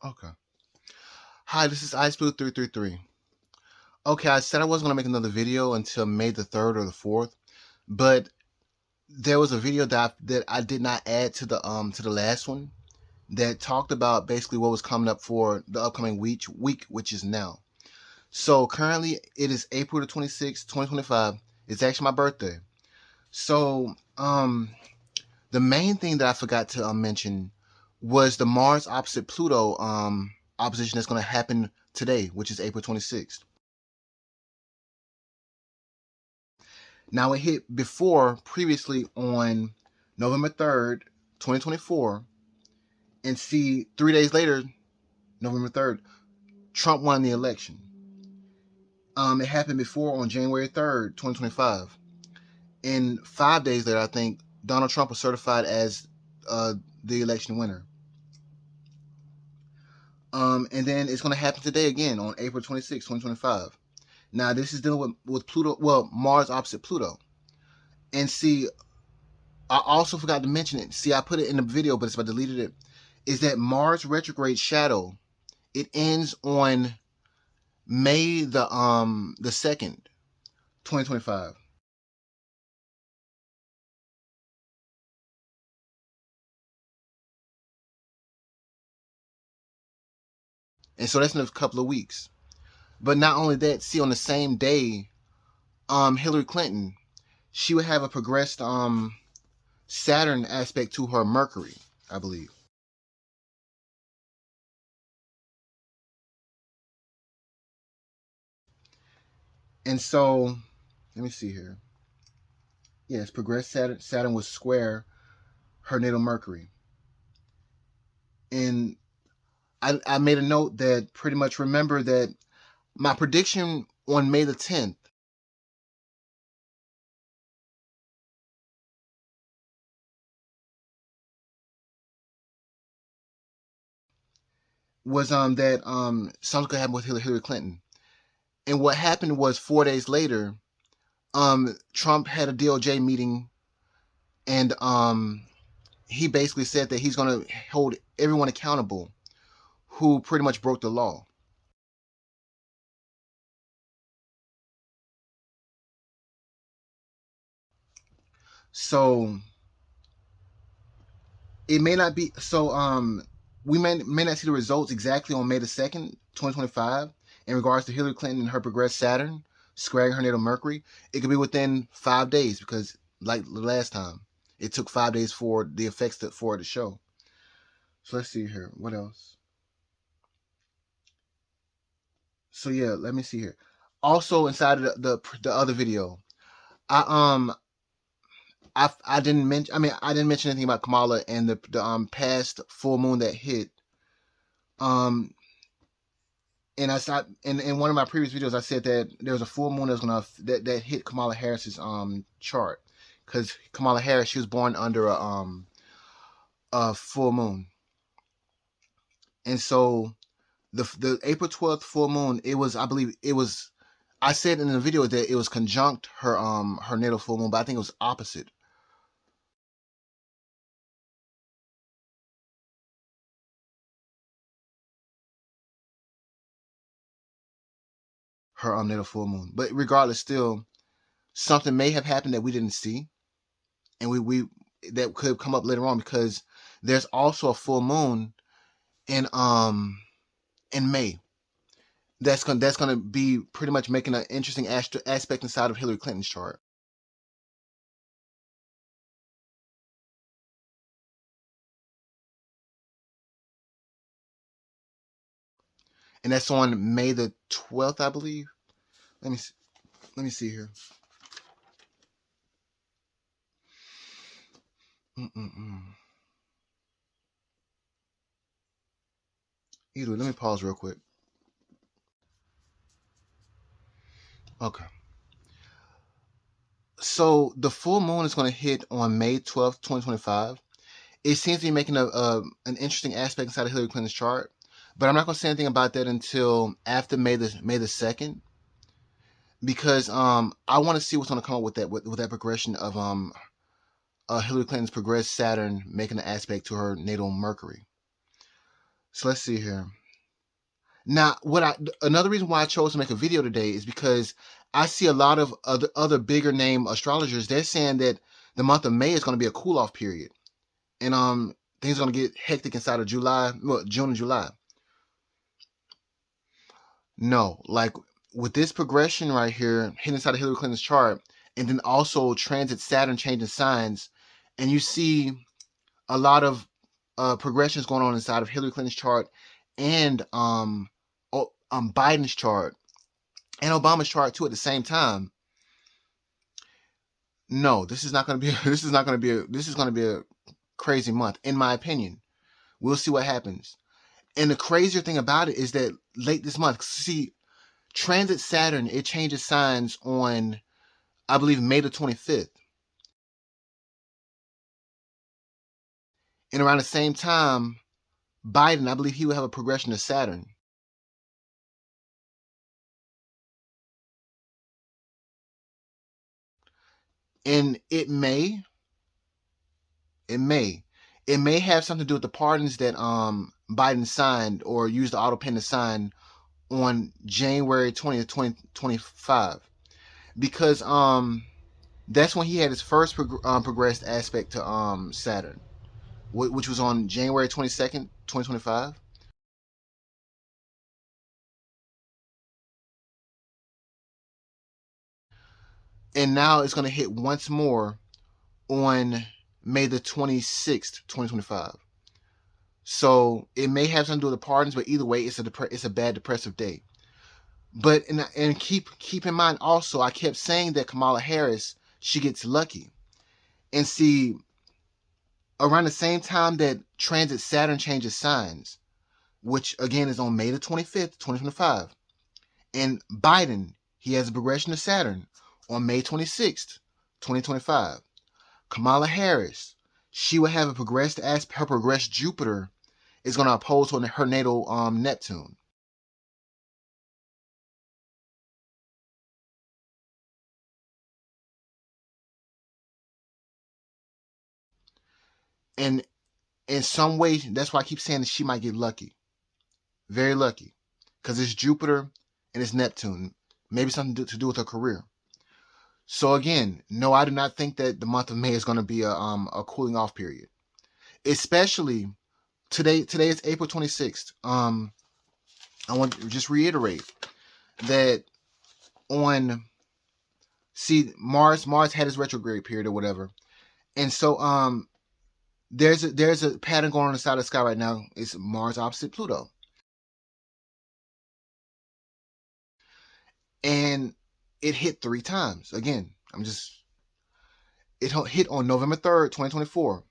Okay. Hi, this is iceblue333. Okay, I said I wasn't gonna make another video until May the 3rd or the 4th, but there was a video that I did not add to the last one that talked about basically what was coming up for the upcoming week, which is now. So currently it is April the 26th, 2025. It's actually my birthday. So the main thing that I forgot to mention was the Mars opposite Pluto opposition that's going to happen today, which is April 26th. Now it hit previously on November 3rd, 2024, and see 3 days later, November 3rd, Trump won the election. It happened before on January 3rd, 2025, and 5 days later, I think Donald Trump was certified as the election winner. And then it's going to happen today again on April 26, 2025. Now, this is dealing with Pluto, well, Mars opposite Pluto. And see, I also forgot to mention it. See, I put it in the video, but I deleted it. Is that Mars retrograde shadow? It ends on May the 2nd, 2025. And so that's in a couple of weeks. But not only that, see, on the same day, Hillary Clinton, she would have a progressed Saturn aspect to her Mercury, I believe. And so, let me see here. Yes, progressed Saturn was square her natal Mercury. And I made a note that pretty much remember that my prediction on May the 10th was that something could happen with Hillary Clinton. And what happened was 4 days later, Trump had a DOJ meeting, and he basically said that he's going to hold everyone accountable who pretty much broke the law. So it may not be so. We may not see the results exactly on May the 2nd, 2025, in regards to Hillary Clinton and her progressed Saturn squaring her natal Mercury. It could be within 5 days because, like the last time, it took 5 days for the effects for it to show. So let's see here. What else? So yeah, let me see here. Also, inside of the other video, I I didn't mention. I mean, I didn't mention anything about Kamala and the past full moon that hit. Um, and I saw in one of my previous videos, I said that there was a full moon that hit Kamala Harris's chart, because Kamala Harris, she was born under a full moon, and so the April 12th full moon, it was, I believe it was, I said in the video that it was conjunct her natal full moon, but I think it was opposite her natal full moon. But regardless, still something may have happened that we didn't see, and we that could come up later on, because there's also a full moon in May. That's gonna be pretty much making an interesting aspect inside of Hillary Clinton's chart, and that's on May the 12th, I believe. Let me let me see here. Mm-mm-mm. Either way, let me pause real quick. Okay. So the full moon is going to hit on May 12th, 2025. It seems to be making an interesting aspect inside of Hillary Clinton's chart, but I'm not going to say anything about that until after May the 2nd, because I want to see what's going to come up with that progression of Hillary Clinton's progressed Saturn making an aspect to her natal Mercury. So let's see here. Now, another reason why I chose to make a video today is because I see a lot of other bigger name astrologers. They're saying that the month of May is going to be a cool off period, and things are going to get hectic inside of June and July. No, like with this progression right here, hitting inside of Hillary Clinton's chart, and then also transit Saturn changing signs, and you see a lot of progressions going on inside of Hillary Clinton's chart and Biden's chart and Obama's chart too at the same time. No, this is not going to be. This is not going to be. This is going to be a crazy month, in my opinion. We'll see what happens. And the crazier thing about it is that late this month, see, transit Saturn, it changes signs on, I believe, May the 25th. And around the same time, Biden, I believe he will have a progression of Saturn. And it may have something to do with the pardons that Biden signed or used the auto pen to sign on January 20th, 2025. Because that's when he had his first progressed aspect to Saturn, which was on January 22nd, 2025. And now it's going to hit once more on May the 26th, 2025. So it may have something to do with the pardons, but either way, it's a bad depressive day. But and keep in mind also, I kept saying that Kamala Harris, she gets lucky. And see, around the same time that transit Saturn changes signs, which again is on May the 25th, 2025, and Biden, he has a progression of Saturn on May 26th, 2025. Kamala Harris, she will have her progressed Jupiter is going to oppose her natal Neptune. And in some way, that's why I keep saying that she might get lucky. Very lucky. Because it's Jupiter and it's Neptune. Maybe something to do with her career. So again, no, I do not think that the month of May is going to be a cooling off period. Especially today is April 26th. I want to just reiterate that on Mars had his retrograde period or whatever. And so there's a pattern going on the side of the sky right now. It's Mars opposite Pluto. And it hit 3 times. Again, it hit on November 3rd, 2024.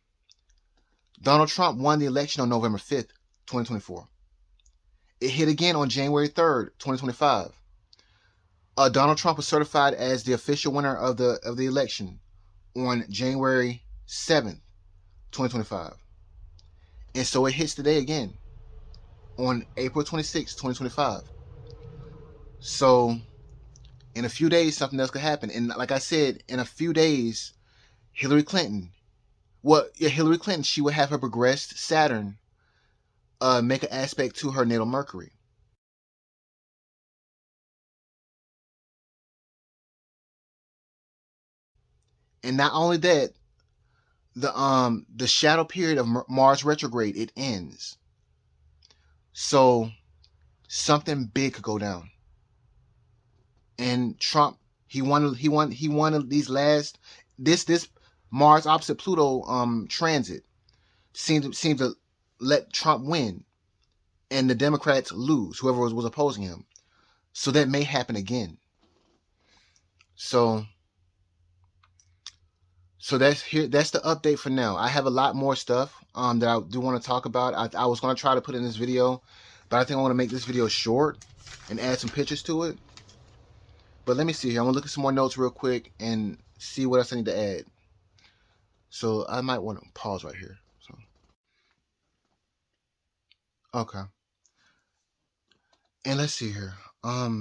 Donald Trump won the election on November 5th, 2024. It hit again on January 3rd, 2025. Donald Trump was certified as the official winner of the election on January 7th, 2025. And so it hits today again on April 26th, 2025. So in a few days, something else could happen. And like I said, in a few days, Hillary Clinton, she would have her progressed Saturn make an aspect to her natal Mercury. And not only that, the shadow period of Mars retrograde, it ends. So something big could go down. And Trump, he won these last this Mars opposite Pluto transit seemed to let Trump win and the Democrats lose, whoever was opposing him. So that may happen again. So that's the update for now. I have a lot more stuff that I do want to talk about. I was going to try to put in this video, but I think I want to make this video short and add some pictures to it. But let me see here. I'm going to look at some more notes real quick and see what else I need to add. So I might want to pause right here. So okay. And let's see here. I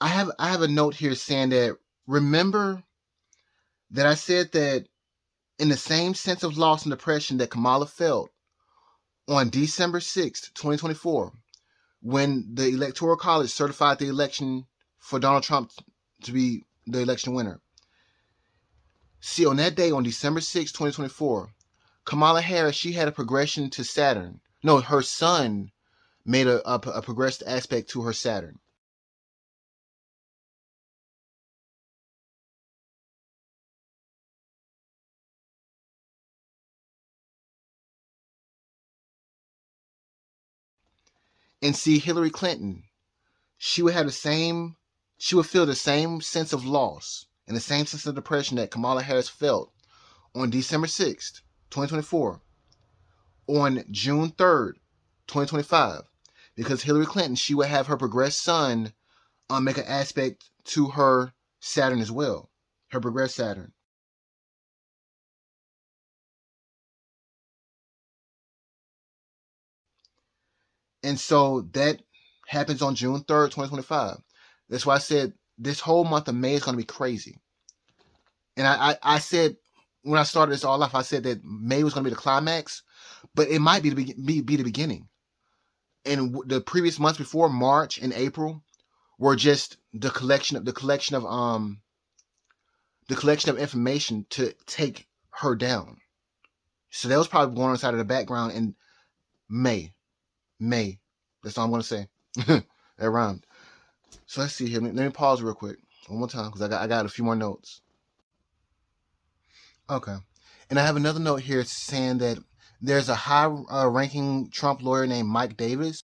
have a note here saying that remember that I said that In the same sense of loss and depression that Kamala felt on December 6th, 2024, when the Electoral College certified the election for Donald Trump to be the election winner. See, on that day, on December 6th, 2024, Kamala Harris, she had a progression to Saturn. No, her son made a progressed aspect to her Saturn. And see, Hillary Clinton, she would feel the same sense of loss and the same sense of depression that Kamala Harris felt on December 6th, 2024, on June 3rd, 2025, because Hillary Clinton, she would have her progressed son make an aspect to her Saturn as well, her progressed Saturn. And so that happens on June 3rd, 2025. That's why I said this whole month of May is going to be crazy. And I said, when I started this all off, I said that May was going to be the climax, but it might be the beginning. And the previous months before, March and April, were just the collection of information to take her down. So that was probably going on inside of the background in May. May. That's all I'm going to say. That rhymed. So let's see here. Let me pause real quick. One more time, because I got a few more notes. Okay. And I have another note here saying that there's a high-ranking Trump lawyer named Mike Davis.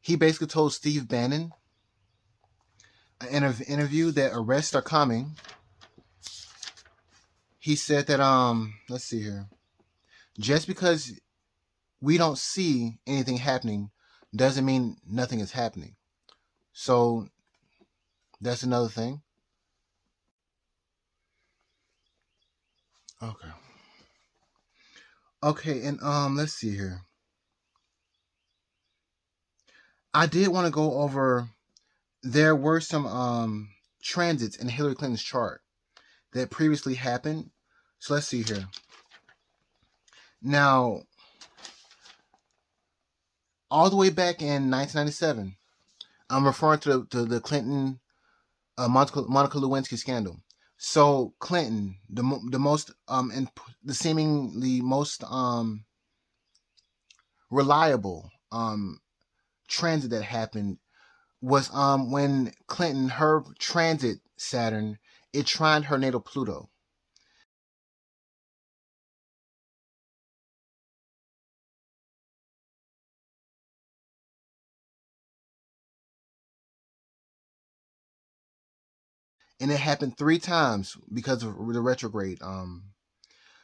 He basically told Steve Bannon in an interview that arrests are coming. He said that let's see here. Just because we don't see anything happening doesn't mean nothing is happening. So that's another thing. Okay. Okay, and let's see here. I did want to go over, there were some transits in Hillary Clinton's chart that previously happened. So let's see here. Now, all the way back in 1997, I'm referring to the Clinton Monica Lewinsky scandal. So Clinton, the most and the seemingly most reliable transit that happened was when Clinton, her transit Saturn, it trined her natal Pluto. And it happened 3 times because of the retrograde.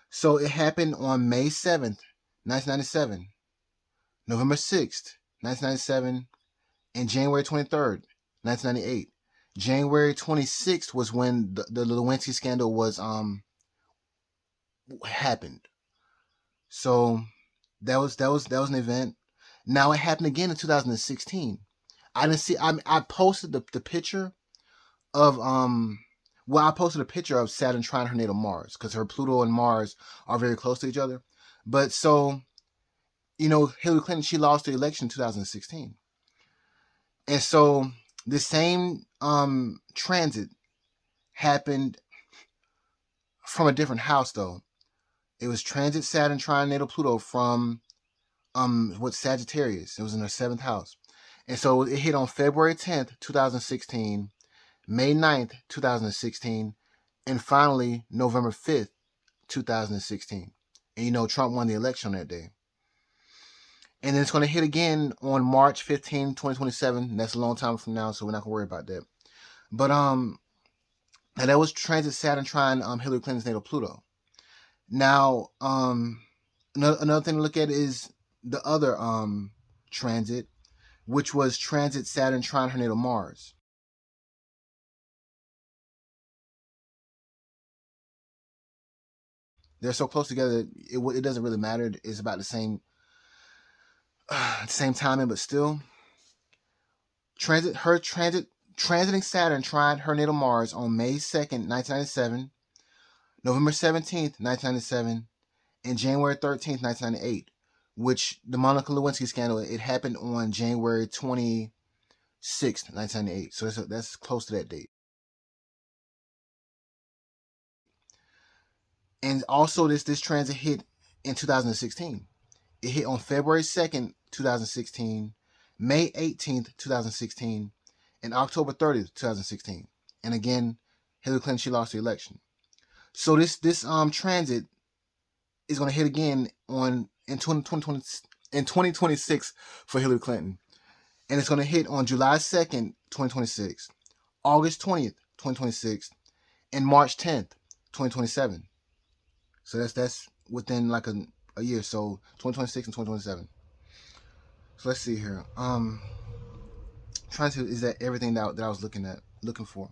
So it happened on May 7th, 1997, November 6th, 1997, and January 23rd, 1998. January 26th was when the Lewinsky scandal was happened. So that was an event. Now it happened again in 2016. I didn't see. I posted the picture of I posted a picture of Saturn trying her natal Mars, because her Pluto and Mars are very close to each other. But so, Hillary Clinton, she lost the election in 2016. And so the same transit happened from a different house, though. It was transit Saturn trine natal Pluto from Sagittarius. It was in her 7th house. And so it hit on February 10th, 2016, May 9th, 2016, and finally November 5th, 2016. And Trump won the election on that day. And then it's going to hit again on March 15, 2027. That's a long time from now, so we're not going to worry about that. But and that was transit Saturn trine Hillary Clinton's natal Pluto. Now, another thing to look at is the other transit, which was transit Saturn trine her natal Mars. They're so close together, it doesn't really matter. It's about the same timing, but still, her transit transiting Saturn tried her natal Mars on May 2nd, 1997, November 17th, 1997, and January 13th, 1998, which the Monica Lewinsky scandal, it happened on January 26th, 1998. So that's close to that date. And also this transit hit in 2016. It hit on February 2nd, 2016, May 18th, 2016, and October 30th, 2016. And again, Hillary Clinton, she lost the election. So this transit is going to hit again in 2026 for Hillary Clinton. And it's going to hit on July 2nd, 2026, August 20th, 2026, and March 10th, 2027. So that's within like a year. So 2026 and 2027. So let's see here. Trying to, is that everything that I was looking for?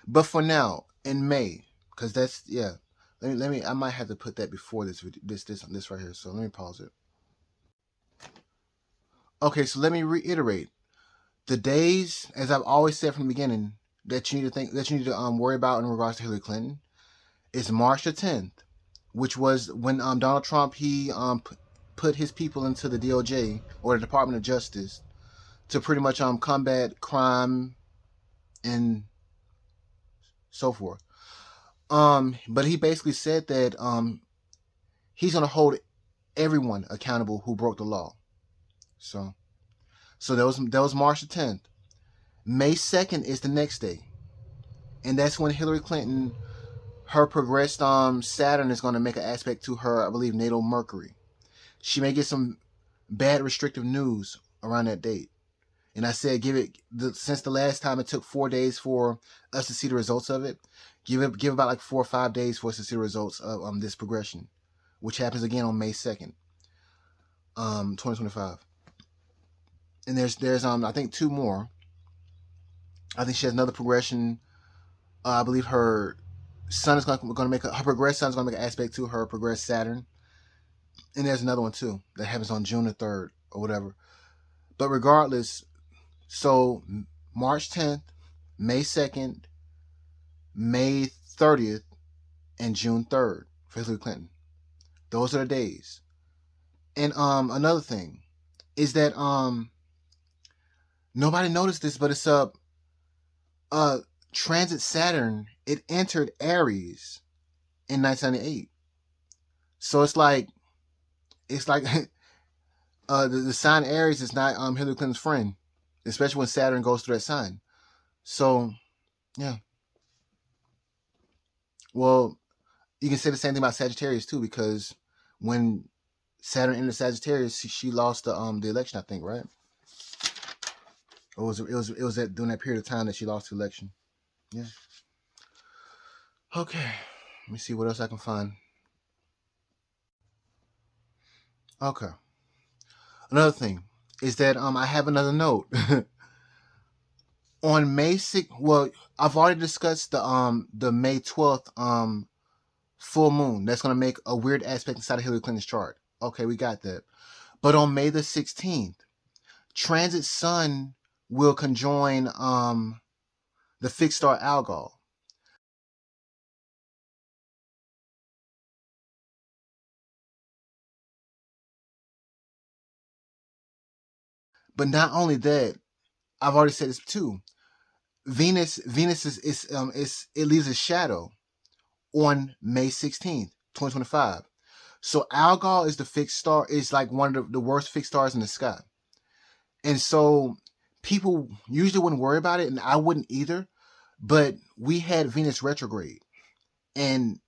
But for now, in May, because that's, yeah. Let me. I might have to put that before this right here. So let me pause it. Okay, so let me reiterate the days, as I've always said from the beginning, that you need to worry about in regards to Hillary Clinton is March the 10th, which was when Donald Trump, he put his people into the DOJ, or the Department of Justice, to pretty much combat crime and so forth. But he basically said that he's gonna hold everyone accountable who broke the law. So that was March the 10th. May 2nd is the next day, and that's when Hillary Clinton, her progressed Saturn is going to make an aspect to her, I believe, natal Mercury. She may get some bad restrictive news around that date. And I said, since the last time it took 4 days for us to see the results of it, give about like 4 or 5 days for us to see the results of this progression, which happens again on May 2nd, 2025. And there's I think 2 more. I think she has another progression. I believe her sun is going to make her progressed sun is going to make an aspect to her progressed Saturn. And there's another one too that happens on June the 3rd or whatever. But regardless, so March 10th, May 2nd, May 30th, and June 3rd for Hillary Clinton. Those are the days. And another thing is that nobody noticed this, but it's transit Saturn, it entered Aries in 1998. So it's like the sign Aries is not Hillary Clinton's friend, especially when Saturn goes through that sign. So yeah. Well, you can say the same thing about Sagittarius too, because when Saturn entered Sagittarius, she lost the election, I think, right? Or it was during that period of time that she lost the election. Yeah. Okay. Let me see what else I can find. Okay. Another thing is that I have another note. On May 6th, well, I've already discussed the May 12th full moon. That's going to make a weird aspect inside of Hillary Clinton's chart. Okay, we got that. But on May the 16th, transit Sun will conjoin the fixed star Algol. But not only that, I've already said this too. Venus is it leaves a shadow on May 16th, 2025. So Algol is the fixed star, is like one of the worst fixed stars in the sky. And so people usually wouldn't worry about it, and I wouldn't either. But we had Venus retrograde, and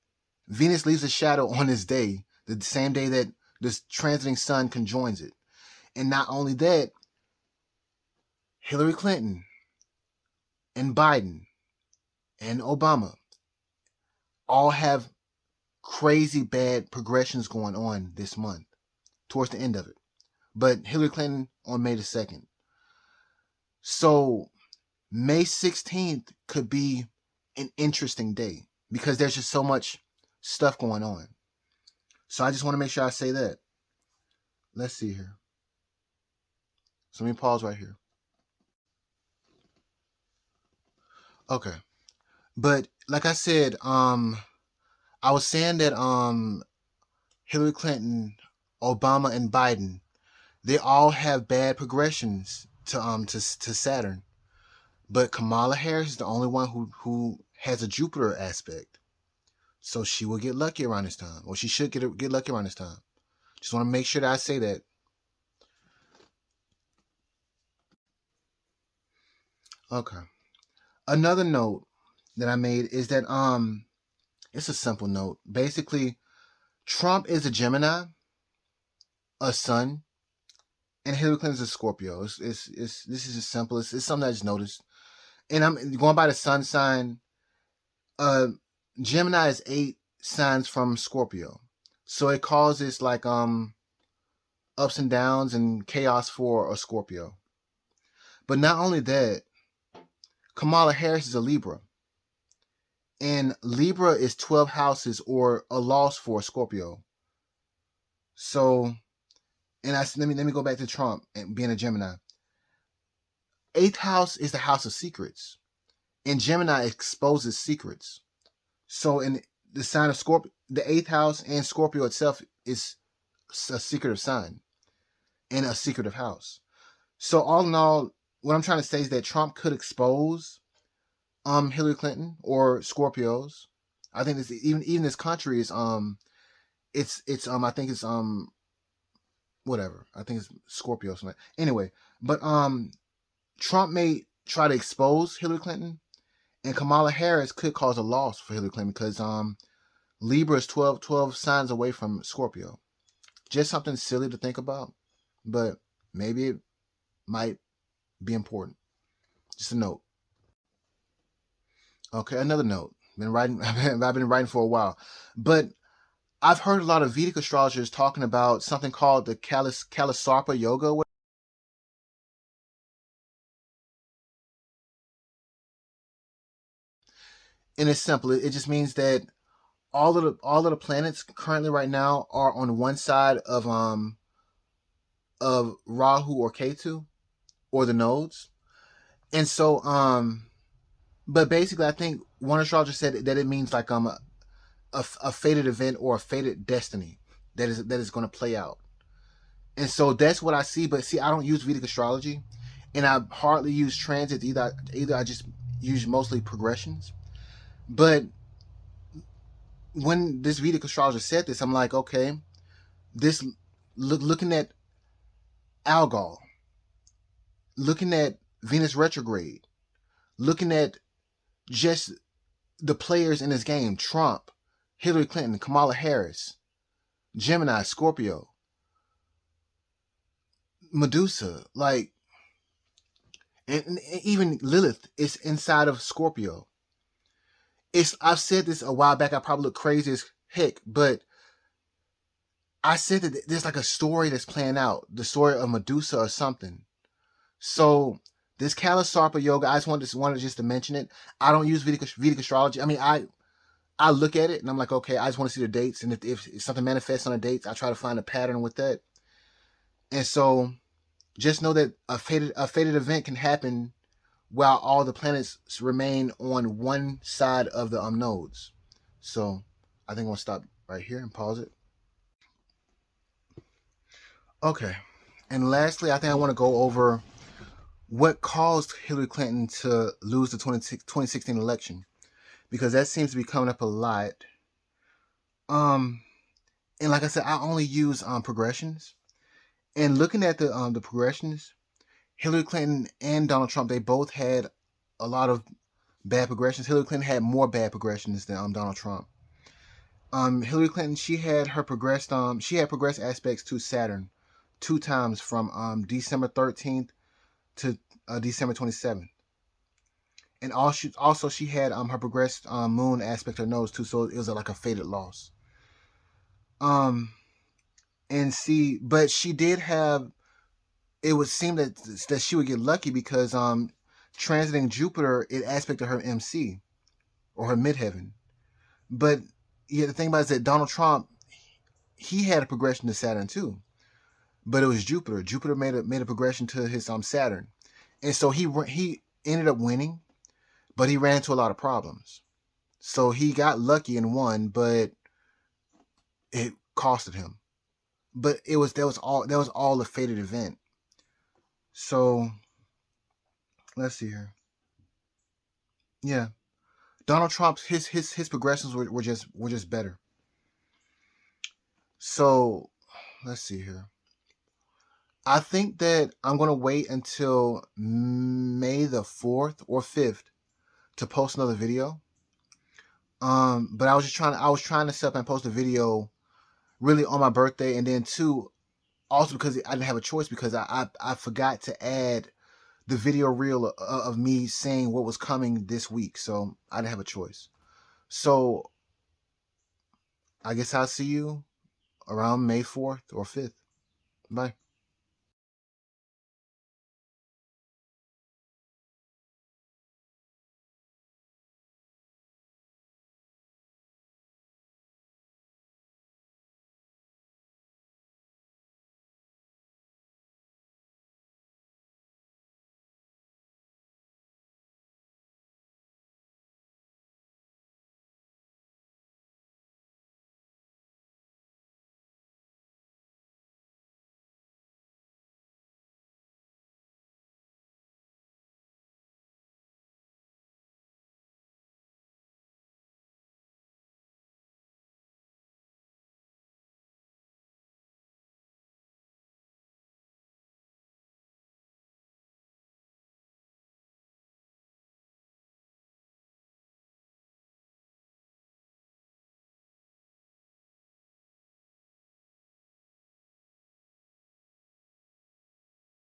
Venus leaves a shadow on this day, the same day that this transiting sun conjoins it. And not only that, Hillary Clinton and Biden and Obama all have crazy bad progressions going on this month, towards the end of it. But Hillary Clinton on May the 2nd. So May 16th could be an interesting day because there's just so much stuff going on. So I just want to make sure I say that. Let's see here. So let me pause right here. Okay. But like I said, I was saying that Hillary Clinton, Obama, and Biden, they all have bad progressions to Saturn. But Kamala Harris is the only one who has a Jupiter aspect. So she will get lucky around this time. Or she should get lucky around this time. Just want to make sure that I say that. Okay. Another note that I made is that it's a simple note. Basically, Trump is a Gemini, a Sun, and Hillary Clinton's a Scorpio. It's this is just simple. It's something I just noticed. And I'm going by the sun sign. Uh, Gemini is 8 signs from Scorpio, so it causes like ups and downs and chaos for a Scorpio. But not only that, Kamala Harris is a Libra, and Libra is 12 houses or a loss for a Scorpio. So, and let me go back to Trump and being a Gemini. 8th house is the house of secrets, and Gemini exposes secrets. So, in the sign of Scorpio, the 8th house and Scorpio itself is a secretive sign and a secretive house. So, all in all, what I'm trying to say is that Trump could expose Hillary Clinton or Scorpios. I think this even this country is it's I think it's whatever. I think it's Scorpio or something. Anyway, but Trump may try to expose Hillary Clinton, and Kamala Harris could cause a loss for Hillary Clinton because Libra is 12 signs away from Scorpio. Just something silly to think about, but maybe it might be important. Just a note. Okay, another note. Been writing. I've been writing for a while, but I've heard a lot of Vedic astrologers talking about something called the Kalasarpa Yoga. And it's simple. It just means that all of the planets currently right now are on one side of Rahu or Ketu or the nodes. And so but basically I think one astrologer said that it means like a fated event or a fated destiny that is going to play out. And so that's what I see. But see, I don't use Vedic astrology, and I hardly use transits either. Either I just use mostly progressions. But when this Vedic astrologer said this, I'm like, okay, this looking at Algol, looking at Venus retrograde, looking at just the players in this game: Trump, Hillary Clinton, Kamala Harris, Gemini, Scorpio, Medusa, like, and even Lilith is inside of Scorpio. I've said this a while back. I probably look crazy as heck, but I said that there's like a story that's playing out, the story of Medusa or something. So this Kalasarpa yoga, I just wanted just to mention it. I don't use Vedic astrology. I mean, I look at it and I'm like, okay, I just want to see the dates, and if something manifests on the dates, I try to find a pattern with that. And so just know that a fated event can happen while all the planets remain on one side of the nodes. So I think I'm gonna stop right here and pause it. Okay. And lastly, I think I want to go over what caused Hillary Clinton to lose the 2016 election, because that seems to be coming up a lot. Um, and like I said, I only use progressions. And looking at the progressions, Hillary Clinton and Donald Trump, they both had a lot of bad progressions. Hillary Clinton had more bad progressions than Donald Trump. Hillary Clinton, she had progressed aspects to Saturn 2 times from December 13th to December 27th. And also she had her progressed moon aspect her nose too, so it was like a fated loss. Um, and see, but she did have. It would seem that she would get lucky because transiting Jupiter, it aspected her MC or her midheaven. But yeah, the thing about it is that Donald Trump, he had a progression to Saturn too. but it was Jupiter. Jupiter made a progression to his Saturn, and so he ended up winning, but he ran into a lot of problems. So he got lucky and won, but it costed him. But that was all a fated event. So let's see here. Yeah, Donald Trump's his progressions were just better. So let's see here. I think that I'm gonna wait until May the 4th or 5th to post another video. But I was trying to set up and post a video really on my birthday, and then too, also because I didn't have a choice, because I forgot to add the video reel of me saying what was coming this week, so I didn't have a choice. So I guess I'll see you around May 4th or 5th. Bye.